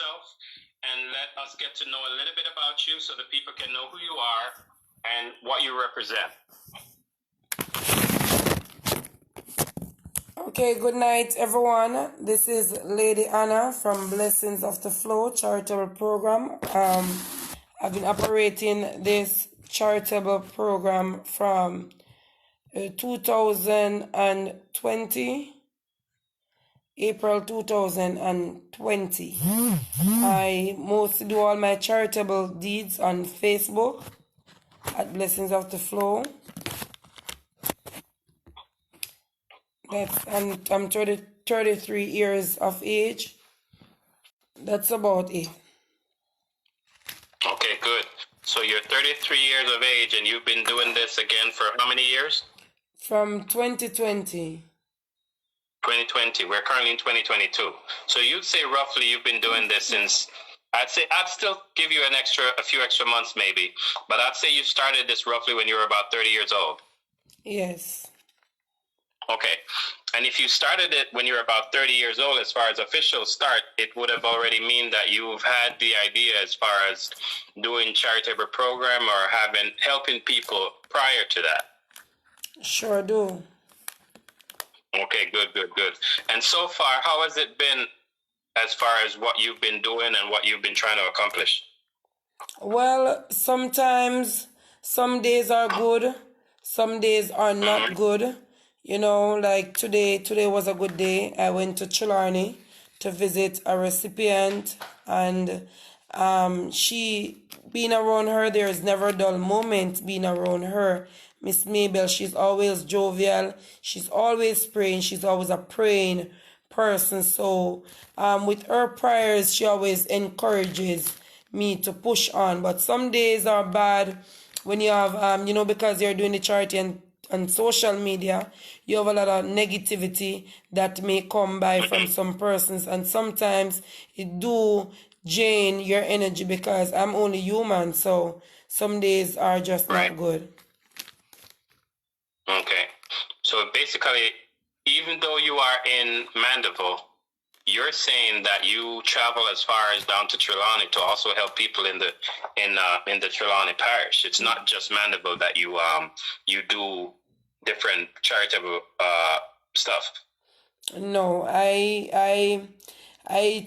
yourself and let us get to know a little bit about you so the people can know who you are and what you represent. Okay, good night, everyone. This is Lady Anna from Blessings of the Flow charitable program. I've been operating this charitable program from 2020, April 2020. I mostly do all my charitable deeds on Facebook at Blessings of the Flow. I'm 33 years of age. That's about it. Okay, good. So you're 33 years of age and you've been doing this again for how many years? From 2020. 2020. We're currently in 2022. So you'd say roughly you've been doing this since, I'd still give you a few extra months maybe, but I'd say you started this roughly when you were about 30 years old. Yes. Okay. And if you started it when you're about 30 years old, as far as official start, it would have already mean that you've had the idea as far as doing charitable program or helping people prior to that. Sure do. Okay, good. And so far, how has it been as far as what you've been doing and what you've been trying to accomplish? Well, sometimes some days are good, some days are not good. You know, like today was a good day. I went to Chernel to visit a recipient, and she, being around her, there is never a dull moment being around her. Miss Mabel, she's always jovial, she's always praying, she's always a praying person. So with her prayers, she always encourages me to push on. But some days are bad when you have because you're doing the charity and on social media, you have a lot of negativity that may come by from some persons, and sometimes it do drain your energy because I'm only human, so some days are just not good. Okay. So basically, even though you are in Mandeville, you're saying that you travel as far as down to Trelawney to also help people in the Trelawney parish. It's not just Mandeville that you do different charitable stuff. No, I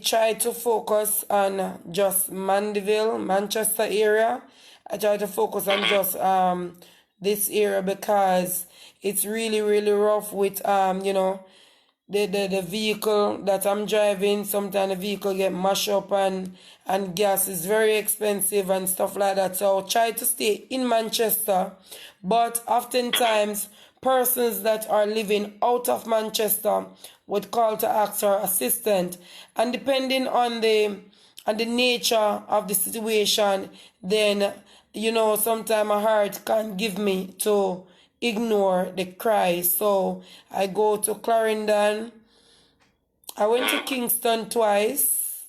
try to focus on just Mandeville, Manchester area. I try to focus on just this area because it's really, really rough with the vehicle that I'm driving. Sometimes the vehicle get mashed up and gas is very expensive and stuff like that. So I'll try to stay in Manchester. But oftentimes persons that are living out of Manchester would call to ask for assistance. And depending on the nature of the situation, then sometimes my heart can't give me to ignore the cry. So I go to Clarendon. I went to Kingston twice.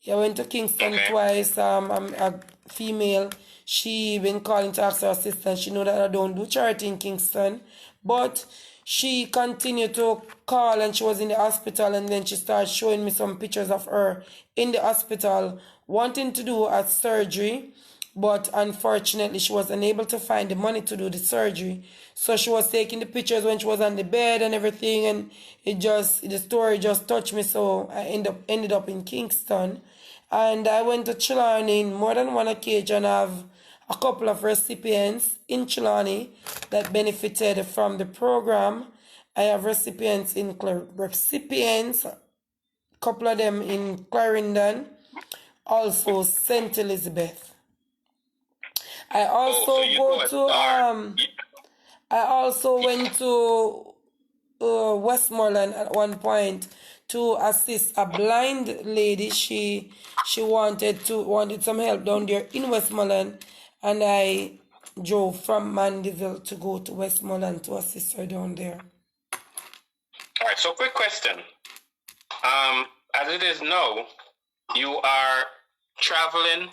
Twice. I'm a female. She been calling to ask her assistance. She know that I don't do charity in Kingston. But she continued to call, and she was in the hospital, and then she started showing me some pictures of her in the hospital wanting to do a surgery. But unfortunately, she was unable to find the money to do the surgery. So she was taking the pictures when she was on the bed and everything, and the story just touched me. So I ended up in Kingston, and I went to Trelawney in more than one occasion. I have a couple of recipients in Trelawney that benefited from the program. I have recipients, a couple of them in Clarendon, also St. Elizabeth. I also I also went to Westmoreland at one point to assist a blind lady. She wanted some help down there in Westmoreland, and I drove from Mandeville to go to Westmoreland to assist her down there. All right, so quick question. As it is now, you are traveling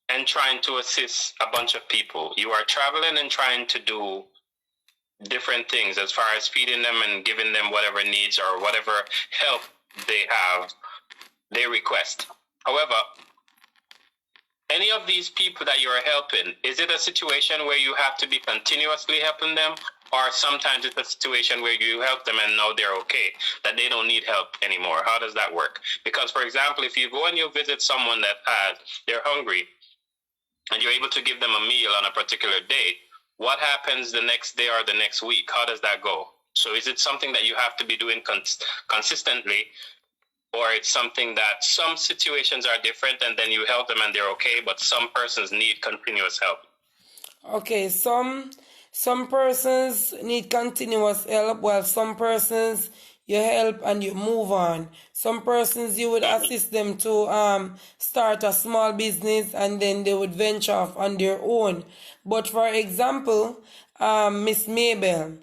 and trying to assist a bunch of people. You are traveling and trying to do different things as far as feeding them and giving them whatever needs or whatever help they request. However, any of these people that you're helping, is it a situation where you have to be continuously helping them? Or sometimes it's a situation where you help them and now they're okay, that they don't need help anymore? How does that work? Because, for example, if you go and you visit someone that they're hungry and you're able to give them a meal on a particular day, what happens the next day or the next week? How does that go? So is it something that you have to be doing consistently, or it's something that some situations are different and then you help them and they're okay, but some persons need continuous help? Okay, some persons need continuous help, while some persons you help and you move on. Some persons you would assist them to start a small business and then they would venture off on their own. But for example, Miss Mabel,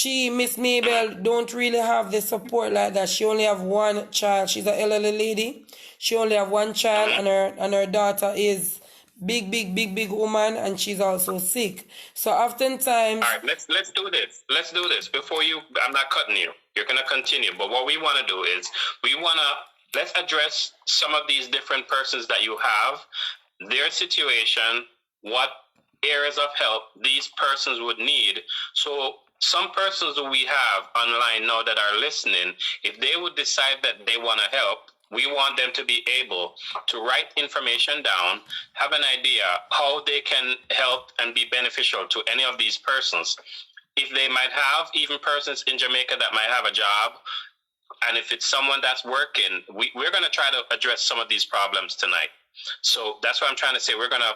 Miss Mabel don't really have the support like that. She only have one child. She's an elderly lady. She only have one child, and her daughter is big woman, and she's also sick. So oftentimes, all right, let's do this. Let's do this. Before you, I'm not cutting you. You're gonna continue. But what we want to do is let's address some of these different persons that you have, their situation, what areas of help these persons would need. So some persons that we have online now that are listening, if they would decide that they want to help, we want them to be able to write information down, have an idea how they can help and be beneficial to any of these persons. If they might have even persons in Jamaica that might have a job, and if it's someone that's working, we're going to try to address some of these problems tonight. So that's what I'm trying to say. We're going to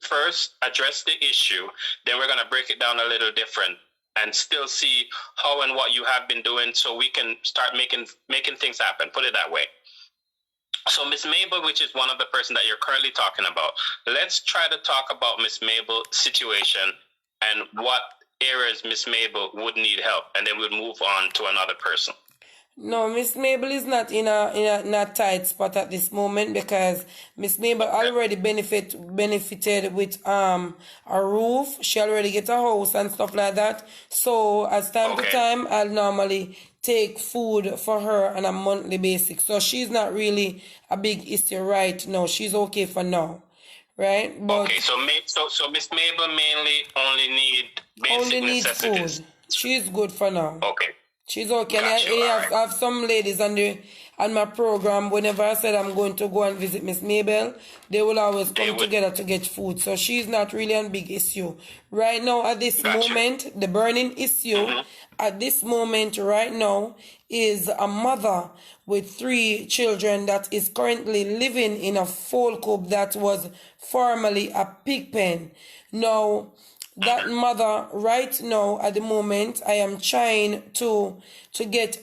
first address the issue, then we're going to break it down a little different and still see how and what you have been doing so we can start making things happen, put it that way. So Miss Mabel, which is one of the person that you're currently talking about, let's try to talk about Miss Mabel's situation and what areas Miss Mabel would need help, and then we'll move on to another person. no, Miss Mabel is not in a tight spot at this moment, because Miss Mabel already benefited with a roof. She already get a house and stuff like that. So as time to time, I'll normally take food for her on a monthly basis. So she's not really a big issue right now. She's okay for now, right? But okay, so Miss Mabel mainly only need basic necessities. Food. She's good for now. Okay. She's okay. Gotcha. And I have some ladies on my program. Whenever I said I'm going to go and visit Miss Mabel, they will always come together to get food. So she's not really a big issue. Right now, at this moment, the burning issue at this moment right now is a mother with 3 children that is currently living in a folk coop that was formerly a pig pen. Now, that mother right now at the moment, I am trying to get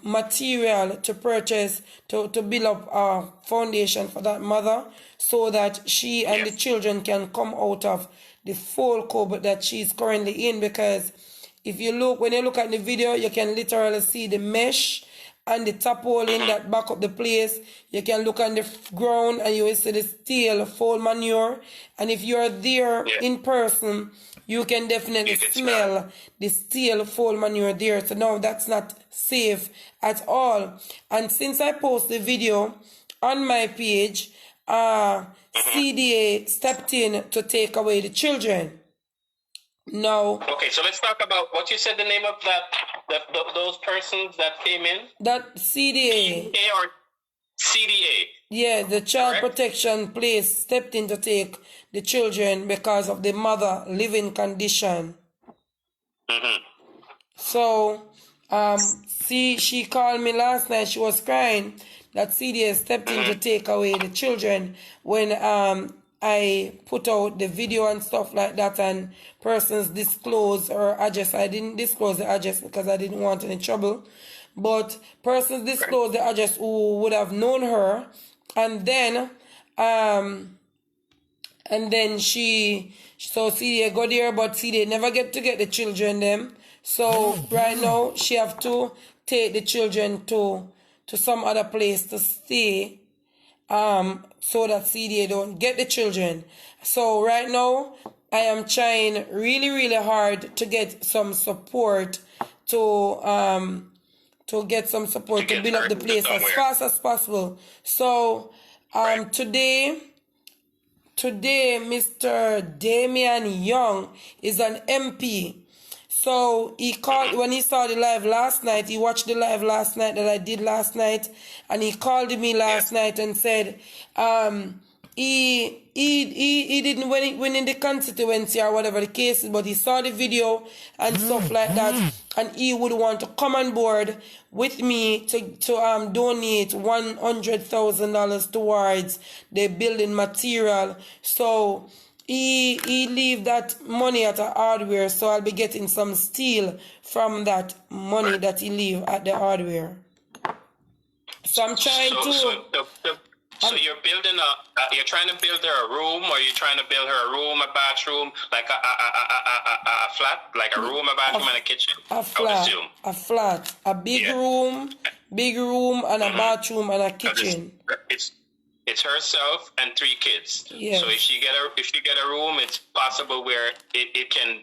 material to purchase to build up a foundation for that mother, so that she and the children can come out of the folk coop that she's currently in. Because when you look at the video, you can literally see the mesh and the tarpaulin that back up the place. You can look on the ground and you will see the steel foul manure. And if you're there in person, you can definitely smell the steel foul manure there. So no, that's not safe at all. And since I post the video on my page, CDA stepped in to take away the children. No. Okay, so let's talk about what you said the name of those persons that came in. That CDA. PA or CDA. Yeah, the child protection place stepped in to take the children because of the mother living condition. So, she called me last night. She was crying that CDA stepped in to take away the children when I put out the video and stuff like that, and persons disclose her address. I didn't disclose the address because I didn't want any trouble, but persons disclosed the address who would have known her, and then so CDA go there, but CDA never get the children them. So right now she have to take the children to some other place to stay, so that CDA don't get the children. So right now I am trying really, really hard to get some support to build up the place as fast as possible. So Today, Mr. Damian Young is an MP. So he called when he saw the live last night. He watched the live last night that I did last night, and he called me last night and said, he didn't win in the constituency or whatever the case is, but he saw the video and stuff like that, and he would want to come on board with me to donate $100,000 towards the building material. So he leave that money at a hardware, so I'll be getting some steel from that money that he leave at the hardware. So I'm trying So you're building you're trying to build her a room, or you're trying to build her a room, a bathroom, like a flat, like a room, a bathroom, and a kitchen? A big room, and a bathroom and a kitchen. It's herself and 3 kids. Yes. So if she get a room, it's possible where it can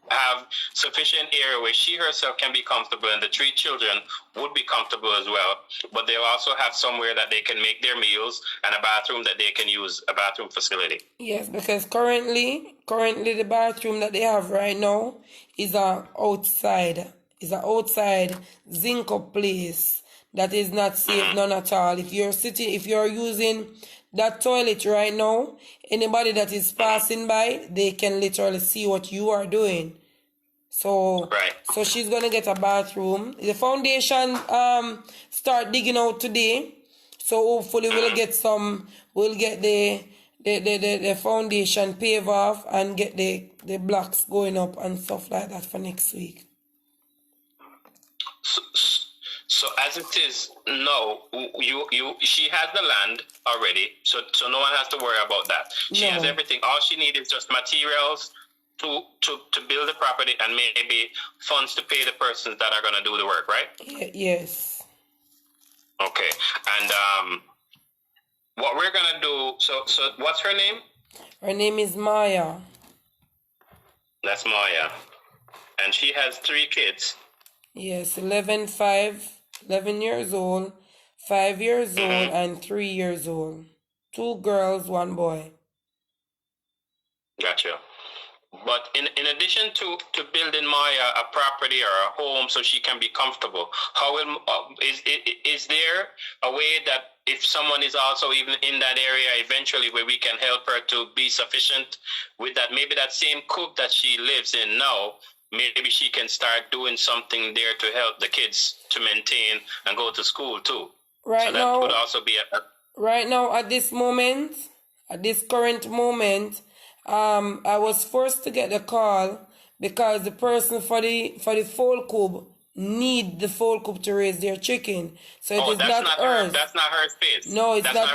have sufficient area where she herself can be comfortable, and the 3 children would be comfortable as well. But they'll also have somewhere that they can make their meals and a bathroom that they can use, a bathroom facility. Yes, because currently the bathroom that they have right now is outside zinc up place that is not safe, none at all. If you're using that toilet right now, anybody that is passing by, they can literally see what you are doing. So she's gonna get a bathroom. The foundation start digging out today. So hopefully we'll get the foundation pave off and get the blocks going up and stuff like that for next week. So as it is now, she has the land already, so no one has to worry about that. She has everything. All she needs is just materials to build the property, and maybe funds to pay the persons that are going to do the work, right? Yes. Okay. And what we're going to do, so what's her name? Her name is Maya. That's Maya. And she has 3 kids. Yes, 11 years old, 5 years old, and 3 years old. 2 girls, 1 boy. Gotcha. But in addition to building Maya a property or a home so she can be comfortable, is there a way that if someone is also even in that area eventually where we can help her to be sufficient with that, maybe that same coop that she lives in now, maybe she can start doing something there to help the kids to maintain and go to school too. Right so that now, would also be right now at this current moment, I was forced to get the call because the person for the full coop need the full coop to raise their chicken. So it is not hers. That's not her space. No, it's not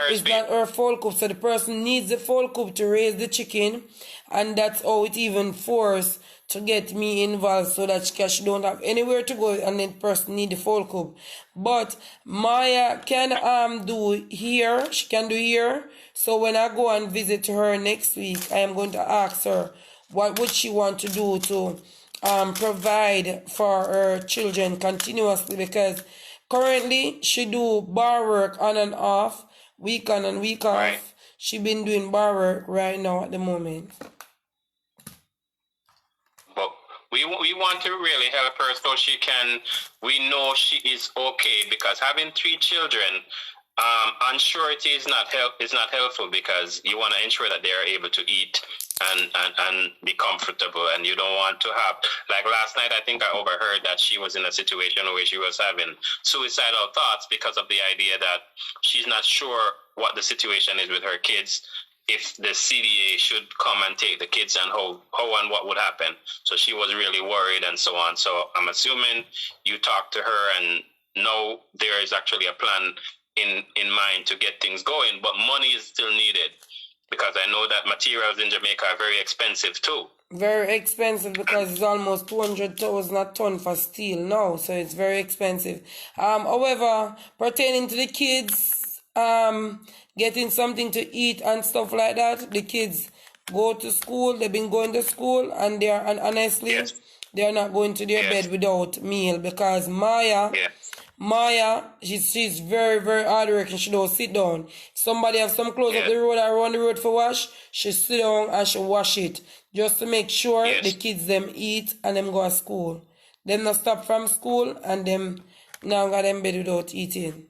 her full coop. So the person needs the full coop to raise the chicken, and that's how it even forced to get me involved so that she don't have anywhere to go, and then person need the full coop. But Maya can do here. She can do here. So when I go and visit her next week, I am going to ask her what would she want to do to provide for her children continuously, because currently she do bar work on and off, week on and week off. Right. She been doing bar work right now at the moment. But we want to really help her so we know she is okay, because having 3 children, unsurety is not helpful, because you want to ensure that they are able to eat and be comfortable, and you don't want to have, like last night I think I overheard that she was in a situation where she was having suicidal thoughts because of the idea that she's not sure what the situation is with her kids, if the CDA should come and take the kids, and how and what would happen. So she was really worried and so on. So I'm assuming you talked to her and know there is actually a plan in mind to get things going, but money is still needed, because I know that materials in Jamaica are very expensive too. Very expensive, because it's almost 200,000 a ton for steel now, so it's very expensive. However, pertaining to the kids, getting something to eat and stuff like that, the kids go to school. They've been going to school, and honestly, they are not going to their bed without meal, because Maya Maya, she's very, very hardworking. She don't sit down. Somebody have some clothes up the road or around the road for wash, she sit down and she wash it. Just to make sure the kids them eat and them go to school. Them not stop from school and them now got them bed without eating.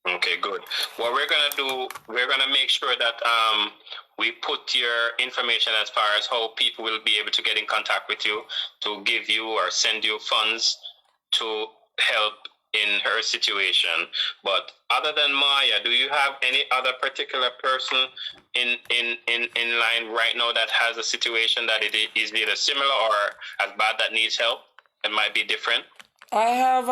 Okay, good. What we're gonna do, we're gonna make sure that we put your information as far as how people will be able to get in contact with you to give you or send you funds to help in her situation. But other than Maya, do you have any other particular person in line right now that has a situation that it is either similar or as bad that needs help? It might be different. I have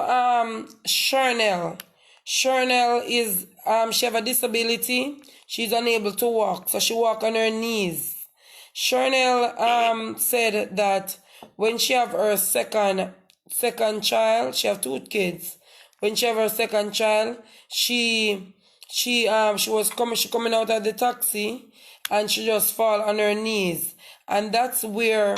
Chernel. Chernel is she have a disability. She's unable to walk, so she walk on her knees. Chernel said that when she have her second child, she have 2 kids. When she have her second child, she was coming out of the taxi and she just fall on her knees. And that's where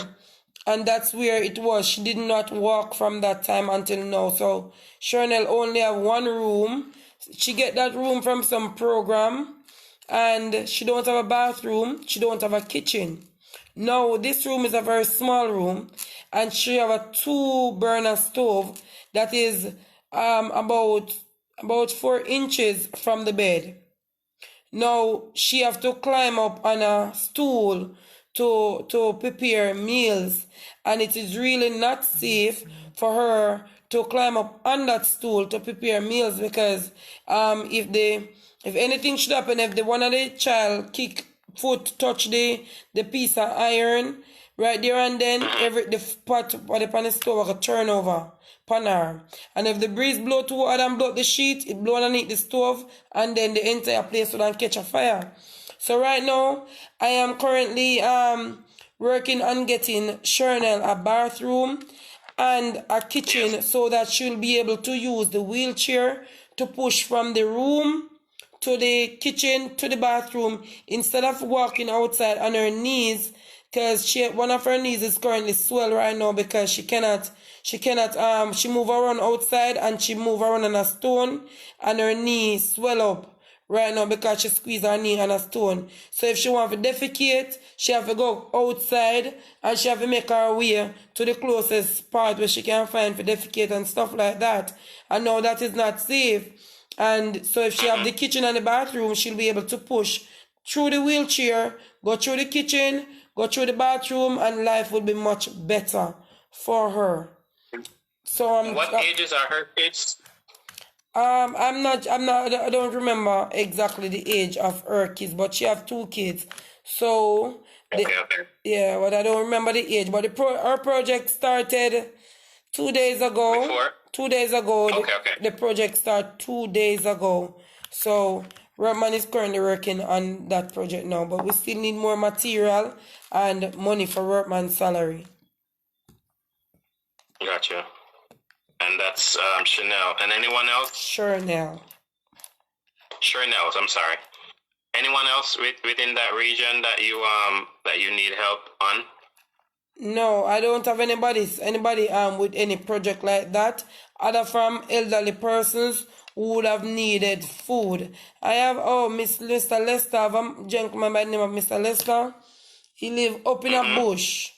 it was. She did not walk from that time until now. So Chernel only have 1 room. She get that room from some program, and she don't have a bathroom. She don't have a kitchen. Now this room is a very small room, and she have a 2-burner stove that is about 4 inches from the bed. Now she have to climb up on a stool to prepare meals, and it is really not safe for her to climb up on that stool to prepare meals, because if anything should happen, if the one of the child foot touch the piece of iron right there and then, the pot upon the stove will turn over upon her. And if the breeze blow too hard and blow up the sheet, it blow underneath the stove, and then the entire place will catch a fire. So right now, I am currently working on getting Chernel a bathroom and a kitchen so that she'll be able to use the wheelchair to push from the room to the kitchen to the bathroom instead of walking outside on her knees, because one of her knees is currently swelled right now because she move around outside and she move around on a stone and her knee swell up right now because she squeeze her knee on a stone. So if she want to defecate, she have to go outside and she have to make her way to the closest part where she can find for defecate and stuff like that. And now that is not safe. And so if she have the kitchen and the bathroom, she'll be able to push through the wheelchair, go through the kitchen, go through the bathroom, and life will be much better for her. So what ages are her kids? I don't remember exactly the age of her kids, but she have 2 kids. So, yeah, but I don't remember the age. But her project started 2 days ago. Before? 2 days ago. The project started 2 days ago. So, Workman is currently working on that project now, but we still need more material and money for Workman's salary. Gotcha. And that's Chernel. And anyone else? Chernel. I'm sorry. Anyone else within that region that you need help on? No, I don't have anybody with any project like that, other from elderly persons who would have needed food. I have Mr. Lester, I have a gentleman by the name of Mr. Lester. He live up in a bush.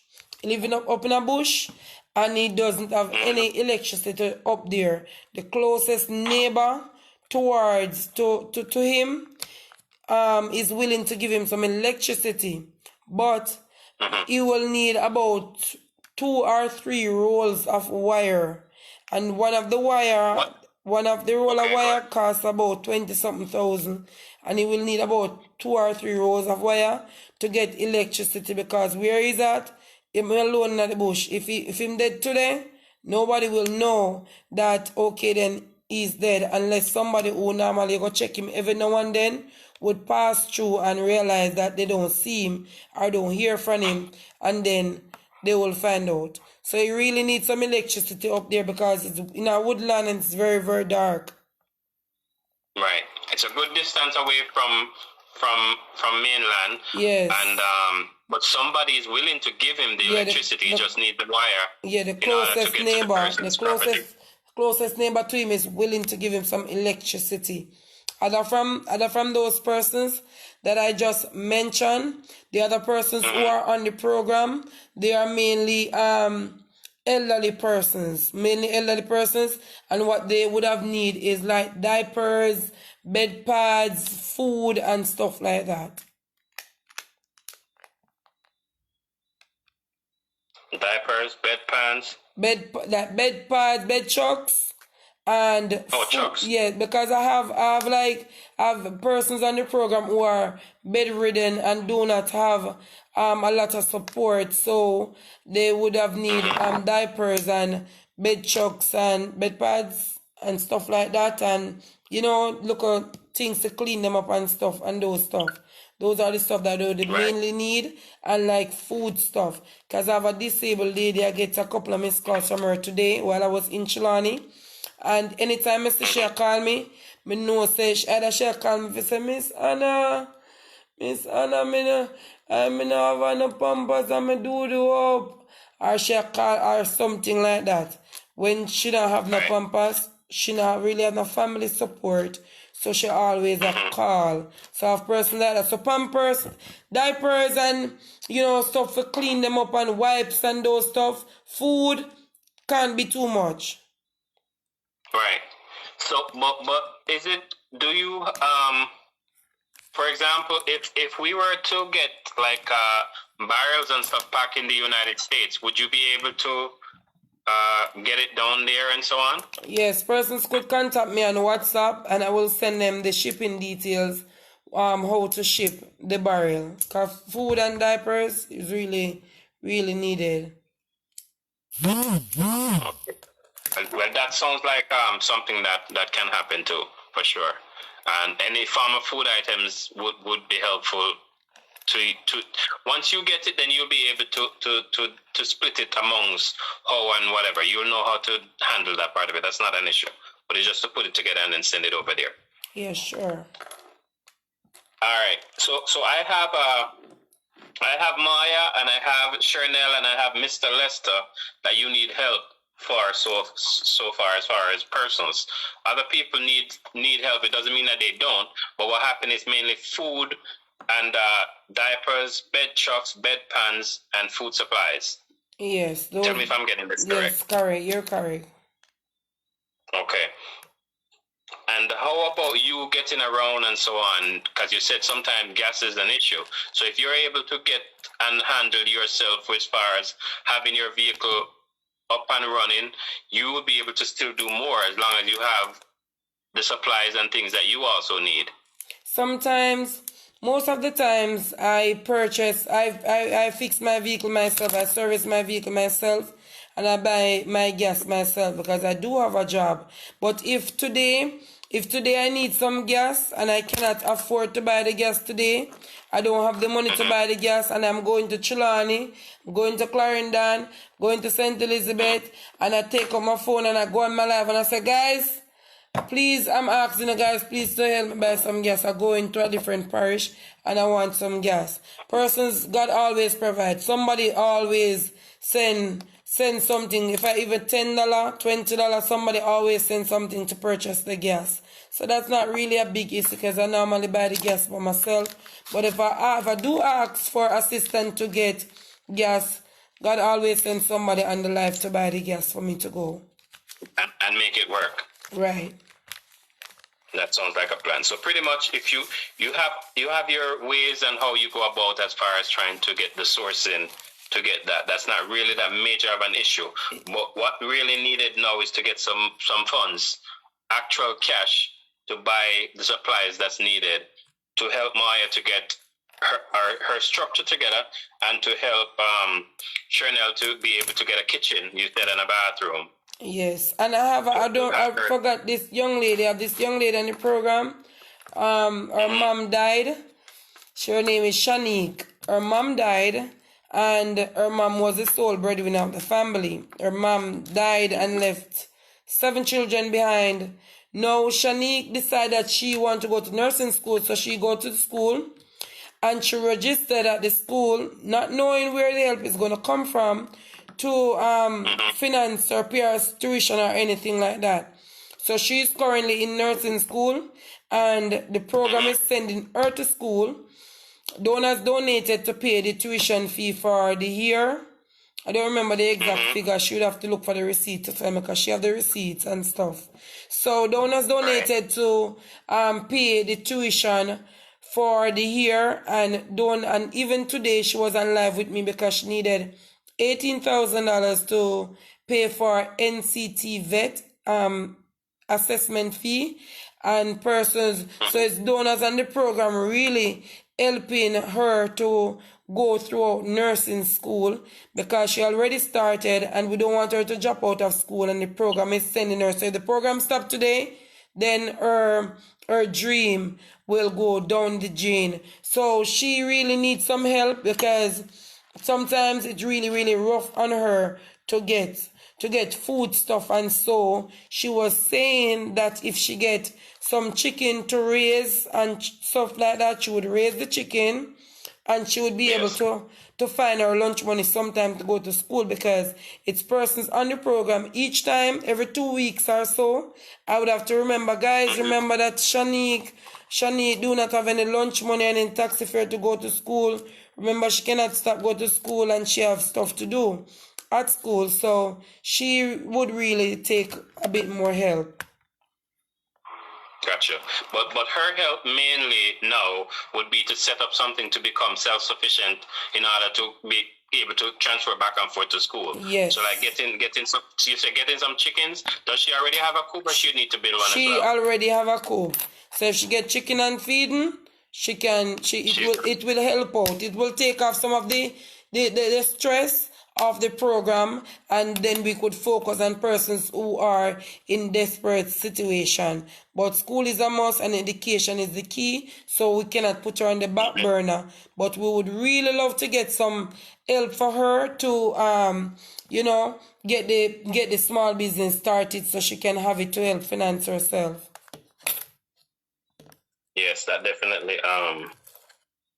Up in a bush, and he doesn't have any electricity up there. The closest neighbor to him is willing to give him some electricity, but he will need about 2 or 3 rolls of wire, and one of the roll of wire costs about 20-something thousand, and he will need about 2 or 3 rolls of wire to get electricity, because where he's at, him alone in the bush. If him dead today, nobody will know that, okay, then he's dead, unless somebody who normally go check him every now and then would pass through and realize that they don't see him or don't hear from him, and then they will find out. So you really need some electricity up there because it's in a woodland and it's very, very dark. Right. It's a good distance away from mainland. Yes. And but somebody is willing to give him the electricity. He just needs the wire. Yeah, the closest neighbor, closest neighbor to him is willing to give him some electricity. Other from those persons that I just mentioned, the other persons who are on the program, they are mainly elderly persons, and what they would have need is like diapers, bed pads, food, and stuff like that. Diapers, bedpans. Bed pads, bed chucks, and chucks. Yeah, because I have persons on the program who are bedridden and do not have a lot of support, so they would have need diapers and bed chucks and bed pads and stuff like that, and look at things to clean them up and stuff, and those stuff. Those are the stuff that they would mainly need, and like food stuff. Because I have a disabled lady, I get a couple of missed calls from her today while I was in Chilani. And anytime Mr. Shea call me know say either she call me say, Miss Anna, me no have no pampers and me do the up. Or she call or something like that. When she don't have no pampers, she not really have no family support. So she always a call. So a person like that. So pampers, diapers, and stuff to clean them up, and wipes and those stuff. Food can't be too much. Right. So but is it, do you for example, if we were to get like barrels and stuff back in the United States, would you be able to get it down there and so on? Yes, persons could contact me on WhatsApp, and I will send them the shipping details, how to ship the barrel. Because food and diapers is really, really needed. Well, that sounds like something that can happen too, for sure. And any form of food items would be helpful. To once you get it, then you'll be able to split it amongst how and whatever. You'll know how to handle that part of it. That's not an issue. But it's just to put it together and then send it over there. Yeah, sure. All right. So I have Maya, and I have Chernel, and I have Mr. Lester that you need help for so far as persons. Other people need help. It doesn't mean that they don't. But what happened is mainly food and diapers, bed chucks, bed pans, and food supplies. Yes. Tell me if I'm getting this correct. Yes, correct. You're correct. Okay. And how about you getting around and so on? Because you said sometimes gas is an issue. So if you're able to get and handle yourself as far as having your vehicle up and running, you will be able to still do more as long as you have the supplies and things that you also need. Sometimes, most of the times, I fix my vehicle myself, I service my vehicle myself, and I buy my gas myself because I do have a job. But if today I need some gas and I cannot afford to buy the gas today, I don't have the money to buy the gas, and I'm going to Chilani, going to Clarendon, going to St. Elizabeth, and I take up my phone and I go on my live and I say, guys, please, I'm asking you guys, please to help me buy some gas. I go into a different parish and I want some gas. Persons, God always provide. Somebody always send something. If I even $10, $20, somebody always send something to purchase the gas. So that's not really a big issue because I normally buy the gas for myself. But if I do ask for assistance to get gas, God always sends somebody on the live to buy the gas for me to go. And make it work. Right. That sounds like a plan. So pretty much, if you have your ways and how you go about as far as trying to get the sourcing to get that. That's not really that major of an issue. But what really needed now is to get some funds, actual cash, to buy the supplies that's needed to help Maya to get her structure together, and to help Chernel to be able to get a kitchen, you said, and a bathroom. Yes, and I forgot this young lady. I have this young lady in the program. Her mom died. Her name is Shanique. Her mom died, and her mom was the sole breadwinner of the family. Her mom died and left 7 children behind. Now Shanique decided that she wanted to go to nursing school, so she go to the school, and she registered at the school, not knowing where the help is going to come from. finance or pay her tuition or anything like that. So she's currently in nursing school, and the program is sending her to school. Donors donated to pay the tuition fee for the year. I don't remember the exact figure. She would have to look for the receipt to tell me, because she have the receipts and stuff. So donors donated to pay the tuition for the year, and even today she was on live with me because she needed $18,000 to pay for NCT vet assessment fee and persons. So it's donors and the program really helping her to go through nursing school, because she already started and we don't want her to drop out of school, and the program is sending her. So if the program stopped today, then her dream will go down the drain. So she really needs some help, because sometimes it's really, really rough on her to get food stuff. And so she was saying that if she get some chicken to raise and stuff like that, she would raise the chicken, and she would be able to find her lunch money sometime to go to school, because it's persons on the program each time, every 2 weeks or so. I would have to remember, guys, remember that Shanique do not have any lunch money and any taxi fare to go to school. Remember, she cannot stop go to school, and she have stuff to do at school. So she would really take a bit more help. Gotcha. But her help mainly now would be to set up something to become self-sufficient in order to be able to transfer back and forth to school. Yes. So like getting some, you say getting some chickens. Does she already have a coop, or she need to build one she as well? already have a coop. So if she get chicken and feeding, it will help out. It will take off some of the stress of the program, and then we could focus on persons who are in desperate situation. But school is a must, and education is the key, so we cannot put her on the back burner. But we would really love to get some help for her to get the small business started, so she can have it to help finance herself. Yes, that definitely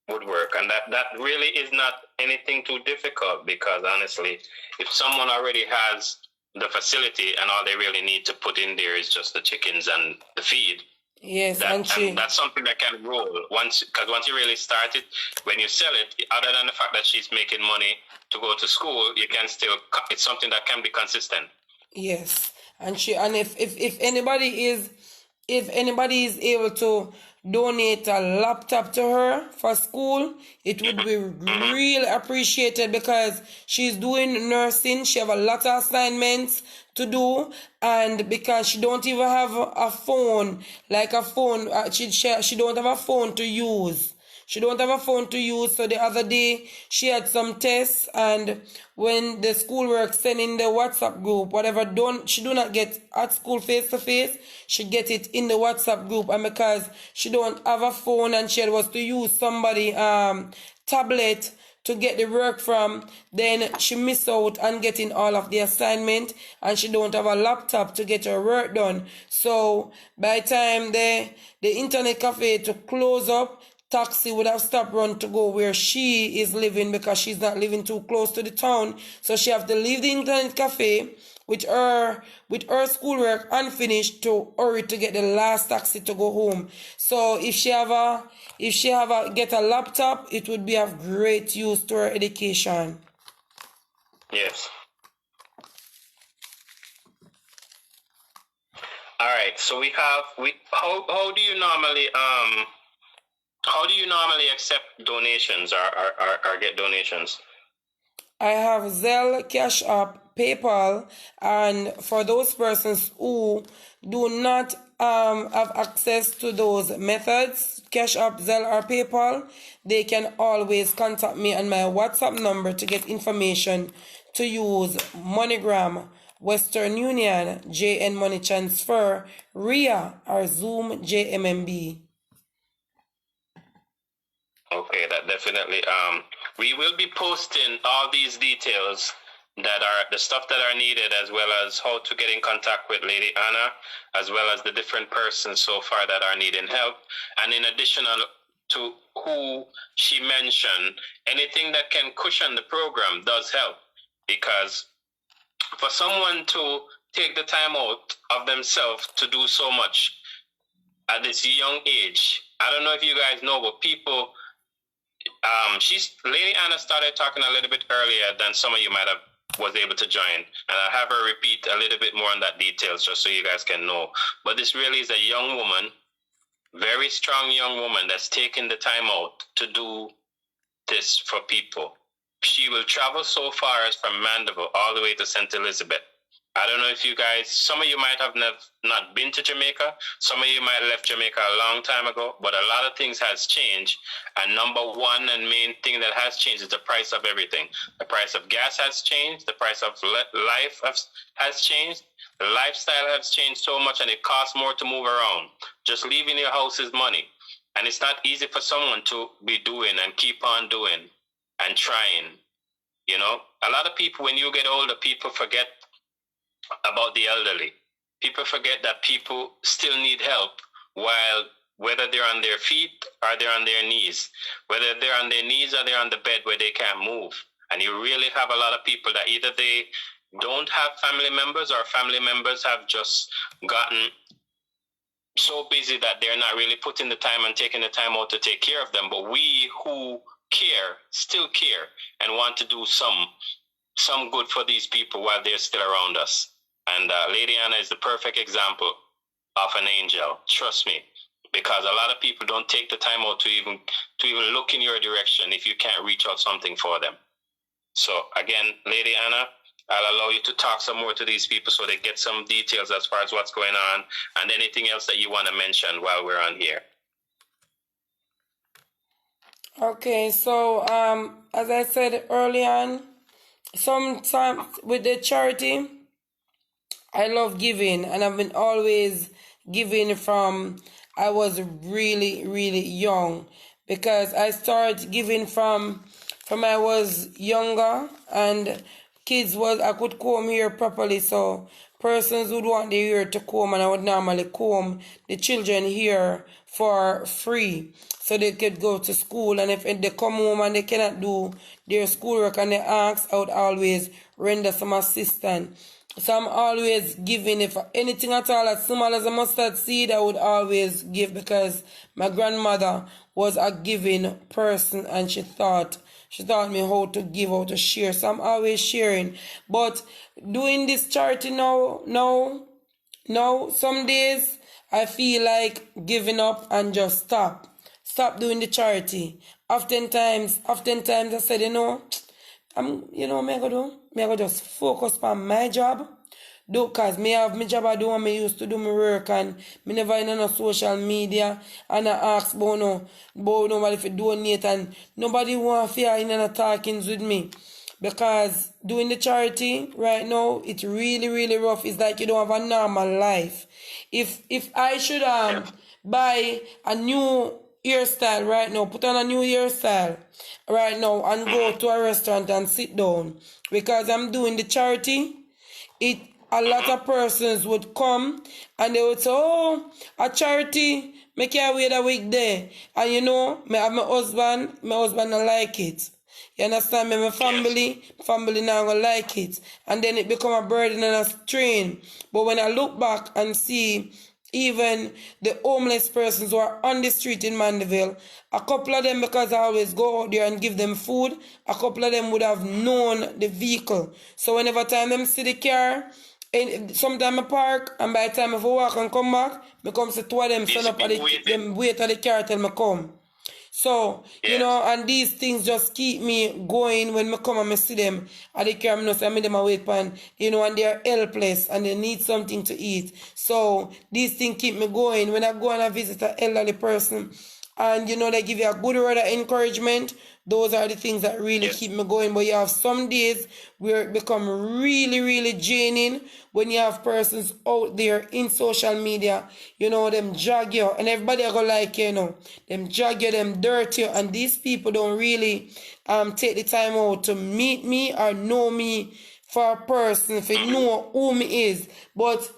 would work, and that really is not anything too difficult, because honestly, if someone already has the facility and all they really need to put in there is just the chickens and the feed, yes, and that's something that can roll once you really start it. When you sell it, other than the fact that she's making money to go to school, you can still, it's something that can be consistent. Yes, and if anybody is able to donate a laptop to her for school, it would be really appreciated, because she's doing nursing. She have a lot of assignments to do, and because she don't even have a phone, she don't have a phone to use. She don't have a phone to use. So the other day she had some tests, and when the schoolwork sent in the WhatsApp group, whatever she do not get at school face to face, she get it in the WhatsApp group. And because she don't have a phone and she was to use somebody tablet to get the work from, then she missed out on getting all of the assignment, and she don't have a laptop to get her work done. So by the time the internet cafe to close up, taxi would have stopped run to go where she is living, because she's not living too close to the town. So she have to leave the internet cafe with her schoolwork unfinished to hurry to get the last taxi to go home. So if she get a laptop, it would be of great use to her education. Yes. All right. So how do you normally accept donations or get donations? I have Zelle, Cash App, PayPal, and for those persons who do not have access to those methods, Cash App, Zelle, or PayPal, they can always contact me on my WhatsApp number to get information to use MoneyGram, Western Union, JN Money Transfer, RIA, or Zoom JMMB. Okay, that definitely. We will be posting all these details that are the stuff that are needed, as well as how to get in contact with Lady Anna, as well as the different persons so far that are needing help. And in addition to who she mentioned, anything that can cushion the program does help. because for someone to take the time out of themselves to do so much at this young age, I don't know if you guys know, but people, Lady Anna started talking a little bit earlier than some of you might have was able to join, and I'll have her repeat a little bit more on that details just so you guys can know. But this really is a young woman, very strong young woman that's taking the time out to do this for people. She will travel so far as from Mandeville all the way to St. Elizabeth. I don't know if you guys, some of you might have not been to Jamaica. Some of you might have left Jamaica a long time ago, but a lot of things has changed. And number one and main thing that has changed is the price of everything. The price of gas has changed. The price of life has changed. The lifestyle has changed so much, and it costs more to move around. Just leaving your house is money. And it's not easy for someone to be doing and keep on doing and trying. You know, a lot of people, when you get older, people forget about the elderly. People forget that people still need help, while whether they're on their feet or they're on their knees, whether they're on their knees or they're on the bed where they can't move. And you really have a lot of people that either they don't have family members, or family members have just gotten so busy that they're not really putting the time and taking the time out to take care of them. But we who care still care and want to do some good for these people while they're still around us. And Lady Anna is the perfect example of an angel. Trust me, because a lot of people don't take the time out to even look in your direction if you can't reach out something for them. So again, Lady Anna, I'll allow you to talk some more to these people so they get some details as far as what's going on and anything else that you want to mention while we're on here. Okay, so as I said early on, sometimes with the charity, I love giving, and I've been always giving from I was really, really young, because I started giving from I was younger, and I could comb hair properly, so persons would want their hair to comb, and I would normally comb the children hair for free so they could go to school. And if they come home and they cannot do their schoolwork and they ask, I would always render some assistance. So I'm always giving. If anything at all as small as a mustard seed, I would always give, because my grandmother was a giving person, and she taught me how to give, how to share. So I'm always sharing. But doing this charity now, some days I feel like giving up and just stop doing the charity. Oftentimes I said, me I go just focus on my job. Cause me have my job I do, and me used to do my work, and me never in no social media, and I ask about nobody if donate, and nobody want to in no talkings with me. Because doing the charity right now, it's really, really rough. It's like you don't have a normal life. If I should buy a new hairstyle right now, put on a new hairstyle right now, and go to a restaurant and sit down, because I'm doing the charity, a lot of persons would come and they would say, oh, a charity, make you wait a week there. And me have my husband don't like it. You understand me? My family now gonna like it. And then it become a burden and a strain. But when I look back and see even the homeless persons who are on the street in Mandeville, a couple of them, because I always go out there and give them food, a couple of them would have known the vehicle. So whenever time them see the car, and sometimes I park, and by the time I walk and come back, I come to two of them stand up at them wait at the car till I come. So, and these things just keep me going. When I come and I see them at the car, I meet them a wait pan, and they're helpless and they need something to eat. So these things keep me going. When I go and I visit an elderly person, and they give you a good word of encouragement, those are the things that really keep me going. But you have some days where it become really, really draining when you have persons out there in social media, them drag you, and everybody are gonna like them drag you, them dirty you, and these people don't really take the time out to meet me or know me for a person, if they know who me is. But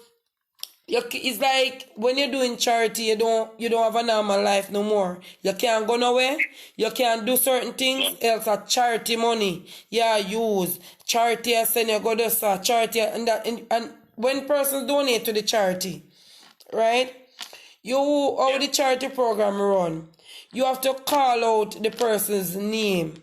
It's like when you're doing charity, you don't have a normal life no more. You can't go nowhere. You can't do certain things. Else a charity money. Yeah, use charity. I send you go to charity and that and when persons donate to the charity, right? How the charity program run. You have to call out the person's name.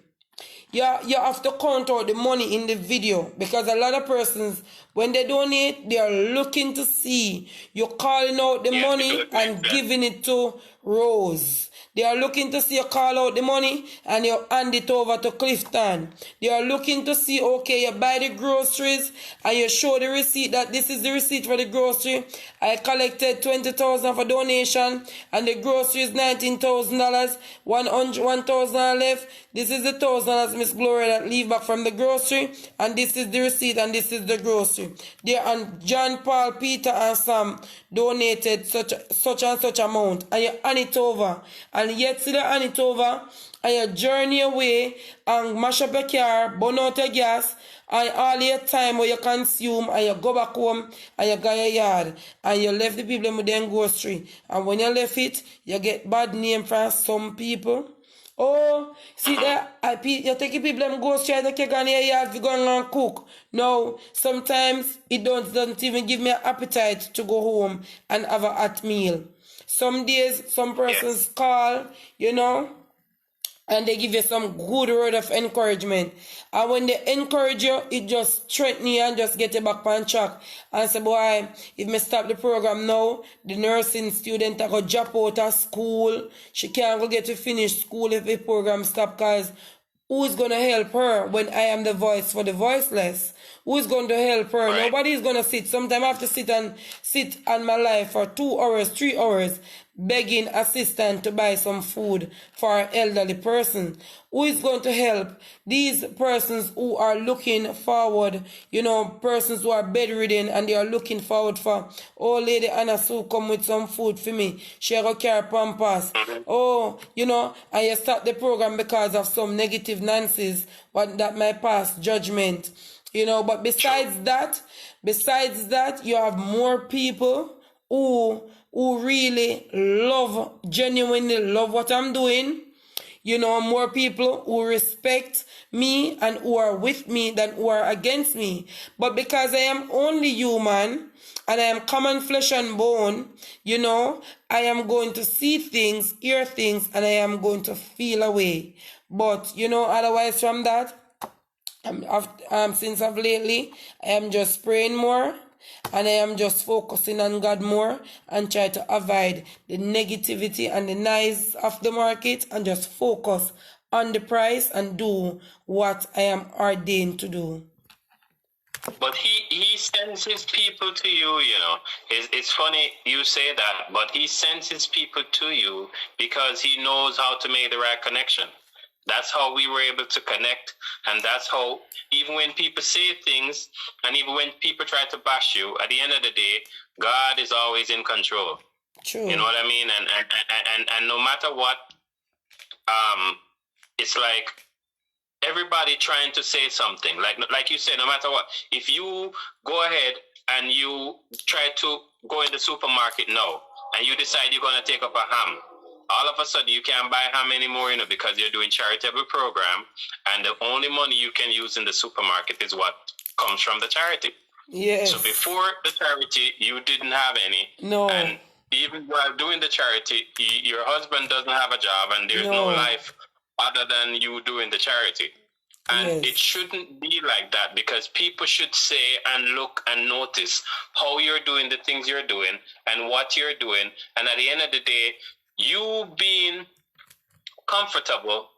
You have to count out the money in the video because a lot of persons, when they donate, they are looking to see you calling out the money and giving it to Rose. They are looking to see you call out the money and you hand it over to Clifton. They are looking to see, okay, you buy the groceries and you show the receipt that this is the receipt for the grocery. I collected $20,000 for donation and the grocery is $19,000. $1,000 left. This is the $1,000 Miss Gloria that leave back from the grocery, and this is the receipt and this is the grocery. There and John, Paul, Peter, and Sam donated such and such amount, and you hand it over, and yet still you hand it over, and you journey away and mash up your car, burn out your gas, and all your time where you consume, and you go back home and you go your yard and you left the people with them grocery, and when you left it, you get bad name from some people. Oh, see that you take people them go straight to cake on your yard to go and cook. No, sometimes it doesn't even give me an appetite to go home and have a hot meal. Some days, some persons call, and they give you some good word of encouragement. And when they encourage you, it just strengthens you and just get you back on track. And say, boy, if me stop the program now, the nursing student I go drop out of school. She can't go get to finish school if the program stop, because who's going to help her when I am the voice for the voiceless? Who's going to help her? Right. Nobody's going to sit. Sometimes I have to sit on my life for 2 hours, 3 hours, begging assistance to buy some food for an elderly person. Who is going to help these persons who are looking forward, persons who are bedridden and they are looking forward for, oh, Lady Anna Sue come with some food for me. She go carry pampers. Oh, and you start the program because of some negative Nancy's, that might pass judgment. But besides that, you have more people who really genuinely love what I'm doing. More people who respect me and who are with me than who are against me. But because I am only human and I am common flesh and bone, I am going to see things, hear things, and I am going to feel away. But, otherwise from that, since of lately, I am just praying more and I am just focusing on God more and try to avoid the negativity and the noise of the market and just focus on the price and do what I am ordained to do. But he sends his people to you, It's funny you say that, but he sends his people to you because he knows how to make the right connection. That's how we were able to connect. And that's how, even when people say things, and even when people try to bash you, at the end of the day, God is always in control. True. You know what I mean? And no matter what, it's like everybody trying to say something. Like you said, no matter what, if you go ahead and you try to go in the supermarket now, and you decide you're going to take up a ham, all of a sudden you can't buy ham anymore, because you're doing charitable program, and the only money you can use in the supermarket is what comes from the charity. Yes. So before the charity, you didn't have any. No. And even while doing the charity, your husband doesn't have a job, and there's no life other than you doing the charity. And it shouldn't be like that, because people should say and look and notice how you're doing the things you're doing and what you're doing. And at the end of the day, you being comfortable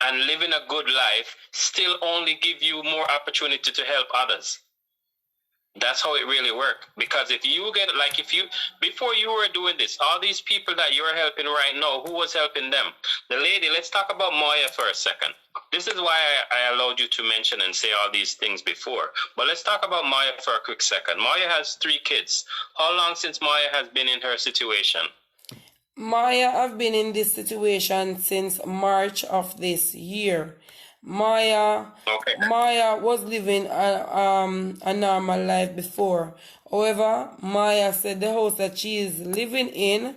and living a good life still only give you more opportunity to help others. That's how it really works. Because if you get, before you were doing this, all these people that you're helping right now, who was helping them? The lady, let's talk about Maya for a second. This is why I allowed you to mention and say all these things before. But let's talk about Maya for a quick second. Maya has 3 kids. How long since Maya has been in her situation? Maya have been in this situation since March of this year. Maya Okay. Maya was living a normal life before. However, Maya said the house that she is living in,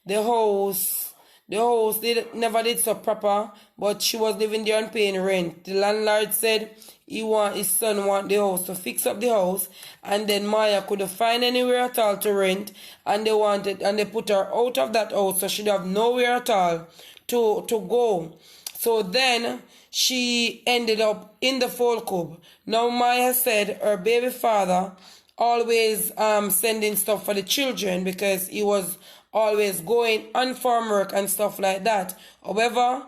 the house never did so proper, but she was living there and paying rent. The landlord said his son want the house to fix up the house, and then Maya couldn't find anywhere at all to rent, and they put her out of that house, so she'd have nowhere at all to go. So then she ended up in the folk club. Now Maya said her baby father always sending stuff for the children because he was always going on farm work and stuff like that. However,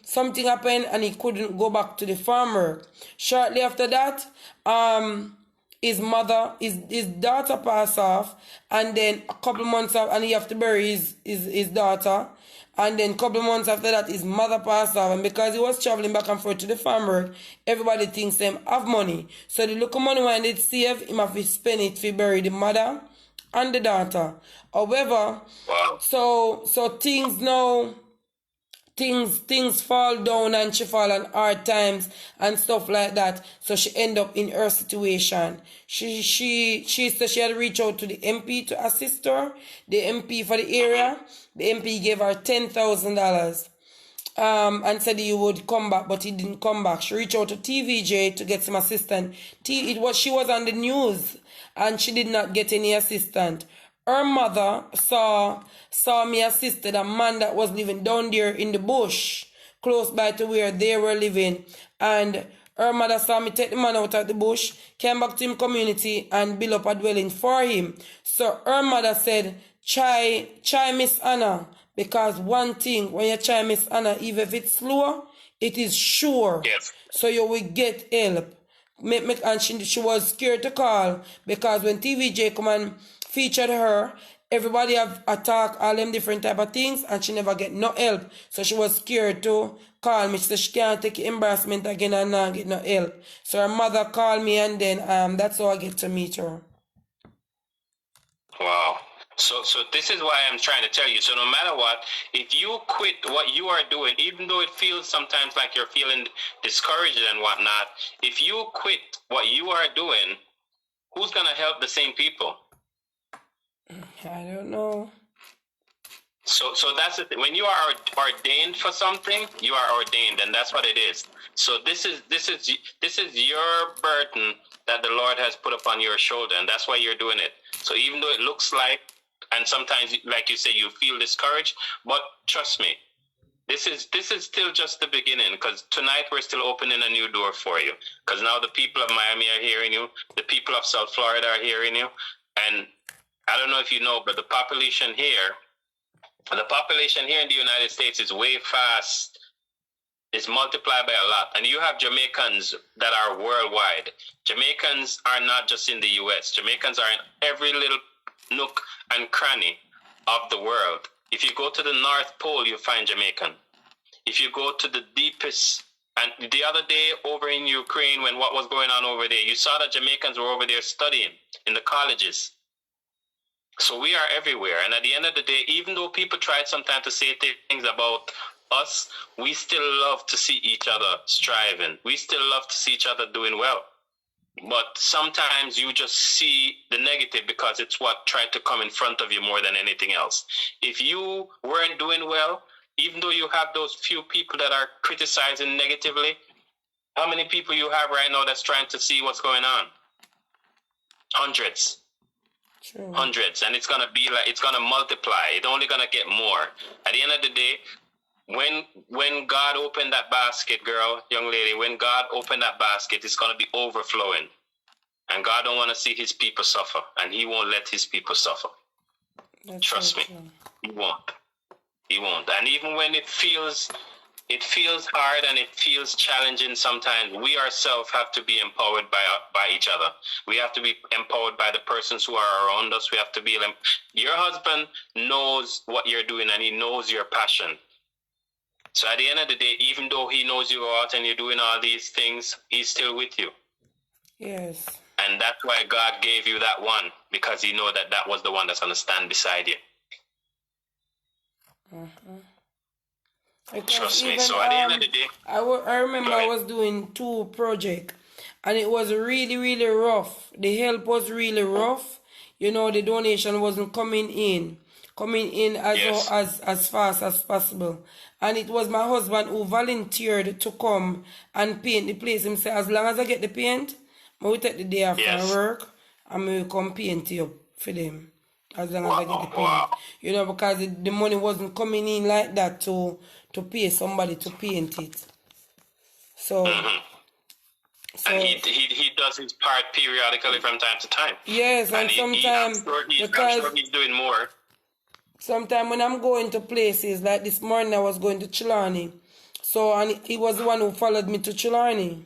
something happened and he couldn't go back to the farm work. Shortly after that, his daughter passed off, and then a couple months after, and he have to bury his daughter. And then a couple months after that, his mother passed off. And because he was traveling back and forth to the farm work, everybody thinks them have money. So the little money when they save, him have to spend it to bury the mother and the daughter. However, Wow. so things fall down, and she fall on hard times and stuff like that. So she end up in her situation. She said she had to reach out to the MP to assist her. The MP for the area, the MP gave her $10,000. And said he would come back, but he didn't come back. She reached out to TVJ to get some assistance. She was on the news, and she did not get any assistance. Her mother saw me assisted a man that was living down there in the bush, close by to where they were living, and her mother saw me take the man out of the bush, came back to him community and build up a dwelling for him. So her mother said, try Miss Anna. Because one thing, when you try Miss Anna, even if it's slow, it is sure. Yes. So you will get help. And she was scared to call, because when TVJ come and featured her, everybody have attacked all them different type of things, and she never get no help. So she was scared to call me. She said she can't take embarrassment again and not get no help. So her mother called me, and then that's how I get to meet her. Wow. So this is why I'm trying to tell you. So no matter what, if you quit what you are doing, even though it feels sometimes like you're feeling discouraged and whatnot, if you quit what you are doing, who's going to help the same people? I don't know. So that's the thing. When you are ordained for something, you are ordained, and that's what it is. So this is your burden that the Lord has put upon your shoulder, and that's why you're doing it. So even though it looks like, and sometimes, like you say, you feel discouraged, but trust me, this is still just the beginning, because tonight we're still opening a new door for you. Because now the people of Miami are hearing you, the people of South Florida are hearing you, and I don't know if you know, but the population here in the United States is way fast. It's multiplied by a lot. And you have Jamaicans that are worldwide. Jamaicans are not just in the U.S. Jamaicans are in every little nook and cranny of the world. If you go to the North Pole, you find Jamaican. If you go to the deepest, and the other day over in Ukraine, when what was going on over there, you saw that Jamaicans were over there studying in the colleges. So we are everywhere. And at the end of the day, even though people try sometimes to say things about us, we still love to see each other striving. We still love to see each other doing well. But sometimes you just see the negative because it's what tried to come in front of you more than anything else. If you weren't doing well, even though you have those few people that are criticizing negatively, how many people you have right now that's trying to see what's going on? Hundreds. True. Hundreds. And it's gonna be like, it's gonna multiply. It's only gonna get more. At the end of the day, when God opened that basket, girl, young lady, when God opened that basket, it's gonna be overflowing. And God don't want to see his people suffer, and he won't let his people suffer. That's Trust me. He won't. He won't. And even when it feels hard and it feels challenging sometimes, we ourselves have to be empowered by each other. We have to be empowered by the persons who are around us. We have to be, your husband knows what you're doing, and he knows your passion. So at the end of the day, even though he knows you go out and you're doing all these things, he's still with you. Yes. And that's why God gave you that one, because he know that was the one that's going to stand beside you. Because Trust me. even So at the end of the day, I remember go I ahead. was doing 2 projects, and it was really really rough. The help was really rough. You know, the donation wasn't coming in Yes. as fast as possible. And it was my husband who volunteered to come and paint the place himself. As long as I get the paint, I will take the day off from Yes. work and I will come paint it up for them. As long as I get the Wow. paint. Wow. You know, because the money wasn't coming in like that to pay somebody to paint it. So Hmm. And so he does his part periodically from time to time. yes, And and sometimes I'm because sure he's doing more. sometimes when I'm going to places, like this morning I was going to Chilani. So, and he was the one who followed me to Chilani.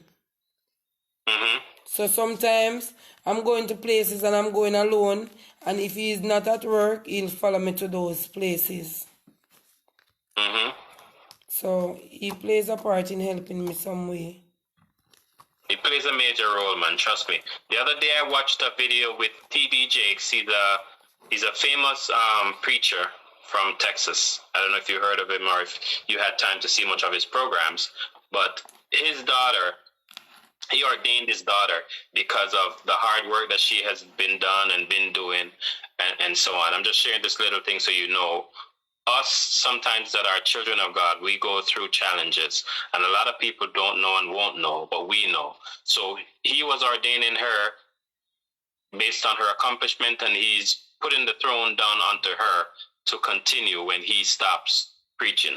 Hmm. So sometimes I'm going to places and I'm going alone. And if he's not at work, he'll follow me to those places. Hmm. So he plays a part in helping me some way. He plays a major role, man. Trust me. The other day I watched a video with TD Jakes. He's a famous preacher from Texas. I don't know if you heard of him or if you had time to see much of his programs, but his daughter, he ordained his daughter because of the hard work that she has been done and been doing, and so on. I'm just sharing this little thing so you know. Us, sometimes that are children of God, we go through challenges, and a lot of people don't know and won't know, but we know. So he was ordaining her based on her accomplishment, and he's putting the throne down onto her to continue when he stops preaching.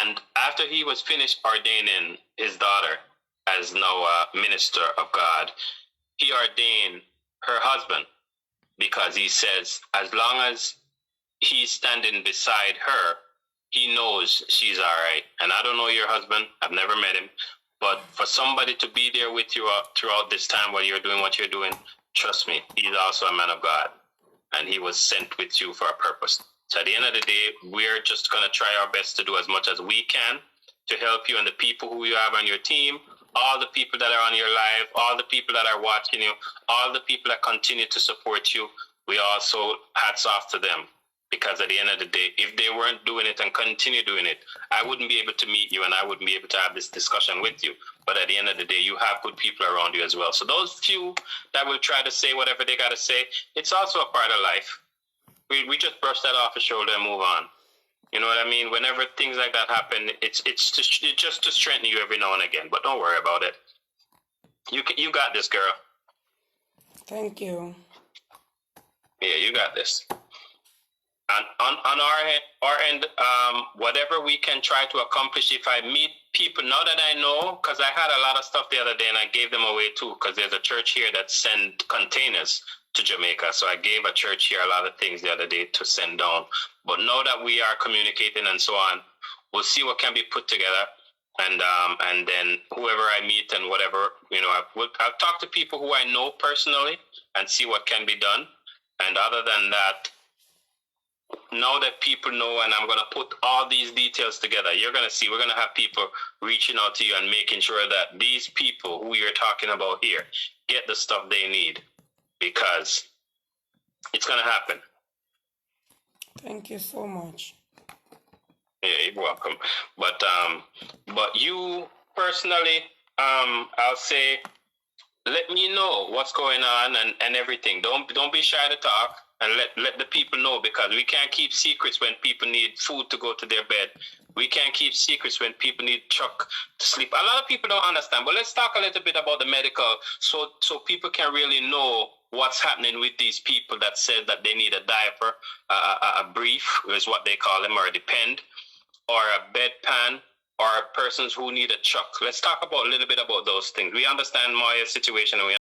And after he was finished ordaining his daughter as now a minister of God, he ordained her husband because he says, as long as he's standing beside her, he knows she's all right. And I don't know your husband. I've never met him. But for somebody to be there with you throughout this time while you're doing what you're doing, trust me, he's also a man of God. And he was sent with you for a purpose. So at the end of the day, we're just going to try our best to do as much as we can to help you and the people who you have on your team, all the people that are on your live, all the people that are watching you, all the people that continue to support you. We also hats off to them. Because at the end of the day, if they weren't doing it and continue doing it, I wouldn't be able to meet you and I wouldn't be able to have this discussion with you. But at the end of the day, you have good people around you as well. So those few that will try to say whatever they got to say, it's also a part of life. We just brush that off the shoulder and move on. You know what I mean? Whenever things like that happen, it's just to strengthen you every now and again. But don't worry about it. You got this, girl. Thank you. Yeah, you got this. And on our end, whatever we can try to accomplish, if I meet people, now that I know, because I had a lot of stuff the other day and I gave them away too, because there's a church here that send containers to Jamaica. So I gave a church here a lot of things the other day to send down. But now that we are communicating and so on, we'll see what can be put together. And then whoever I meet and whatever, I'll talk to people who I know personally and see what can be done. And other than that, now that people know, and I'm going to put all these details together, you're going to see, we're going to have people reaching out to you and making sure that these people who you're talking about here get the stuff they need, because it's going to happen. Thank you so much. Yeah, you're welcome. But you personally, I'll say, let me know what's going on and everything. Don't be shy to talk. And let the people know, because we can't keep secrets when people need food to go to their bed. We can't keep secrets when people need truck to sleep. A lot of people don't understand. But let's talk a little bit about the medical, so people can really know what's happening with these people that said that they need a diaper, a brief is what they call them, or a depend, or a bedpan, or persons who need a truck. Let's talk about a little bit about those things. We understand Maya's situation, and we